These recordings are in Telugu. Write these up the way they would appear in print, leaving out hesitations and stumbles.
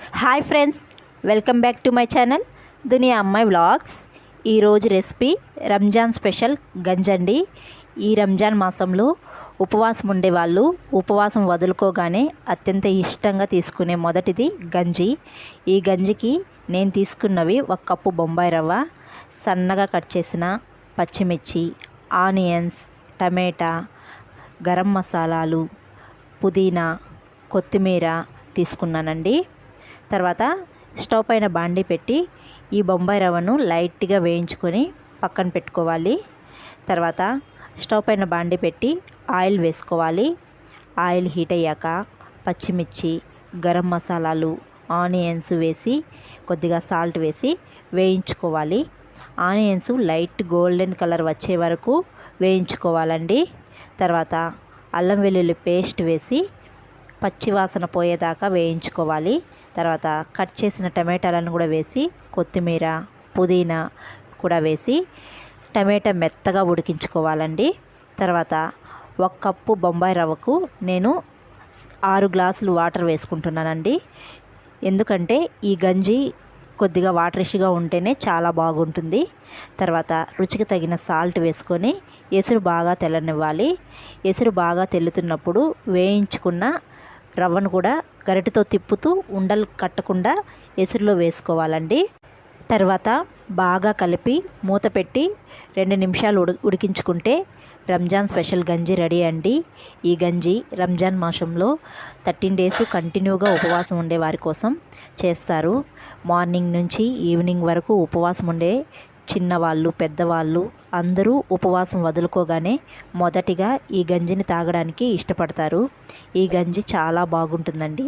Hi friends, welcome back to my channel దునియా అమ్మాయి వ్లాగ్స్. ఈరోజు రెసిపీ రంజాన్ స్పెషల్ గంజండి. ఈ రంజాన్ మాసంలో ఉపవాసం ఉండేవాళ్ళు ఉపవాసం వదులుకోగానే అత్యంత ఇష్టంగా తీసుకునే మొదటిది గంజి. ఈ గంజికి నేను తీసుకున్నవి 1 కప్పు బొంబాయి రవ్వ, సన్నగా కట్ చేసిన పచ్చిమిర్చి, ఆనియన్స్, టమాటా, గరం మసాలాలు, పుదీనా, కొత్తిమీర తీసుకున్నానండి. తర్వాత స్టవ్ పైన బాండీ పెట్టి ఈ బొంబాయి రవ్వను లైట్గా వేయించుకొని పక్కన పెట్టుకోవాలి. తర్వాత స్టవ్ పైన బాండీ పెట్టి ఆయిల్ వేసుకోవాలి. ఆయిల్ హీట్ అయ్యాక పచ్చిమిర్చి, గరం మసాలాలు, ఆనియన్స్ వేసి కొద్దిగా సాల్ట్ వేసి వేయించుకోవాలి. ఆనియన్స్ లైట్ గోల్డెన్ కలర్ వచ్చే వరకు వేయించుకోవాలండి. తర్వాత అల్లం వెల్లుల్లి పేస్ట్ వేసి పచ్చివాసన పోయేదాకా వేయించుకోవాలి. తర్వాత కట్ చేసిన టమాటాలను కూడా వేసి కొత్తిమీర, పుదీనా కూడా వేసి టమాటా మెత్తగా ఉడికించుకోవాలండి. తర్వాత 1 కప్పు బొంబాయి రవ్వకు నేను 6 గ్లాసులు వాటర్ వేసుకుంటున్నానండి. ఎందుకంటే ఈ గంజి కొద్దిగా వాటరిష్గా ఉంటేనే చాలా బాగుంటుంది. తర్వాత రుచికి తగిన సాల్ట్ వేసుకొని ఎసురు బాగా తెల్లనివ్వాలి. ఎసురు బాగా తెల్లుతున్నప్పుడు వేయించుకున్న రవ్వను కూడా గరిటెతో తిప్పుతూ ఉండలు కట్టకుండా ఎసురులో వేసుకోవాలండి. తర్వాత బాగా కలిపి మూత పెట్టి 2 నిమిషాలు ఉడికించుకుంటే రంజాన్ స్పెషల్ గంజి రెడీ అండి. ఈ గంజి రంజాన్ మాసంలో 13 డేస్ కంటిన్యూగా ఉపవాసం ఉండే వారి కోసం చేస్తారు. మార్నింగ్ నుంచి ఈవినింగ్ వరకు ఉపవాసం ఉండే చిన్నవాళ్ళు, పెద్దవాళ్ళు అందరూ ఉపవాసం వదులుకోగానే మొదటిగా ఈ గంజిని తాగడానికి ఇష్టపడతారు. ఈ గంజి చాలా బాగుంటుందండి.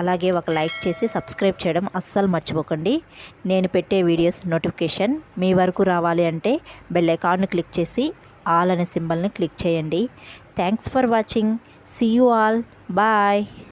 అలాగే ఒక లైక్ చేసి సబ్స్క్రైబ్ చేయడం అస్సలు మర్చిపోకండి. నేను పెట్టే వీడియోస్ నోటిఫికేషన్ మీ వరకు రావాలి అంటే బెల్ ఐకాన్ను క్లిక్ చేసి ఆల్ అనే సింబల్ని క్లిక్ చేయండి. Thanks for watching. See you all. Bye.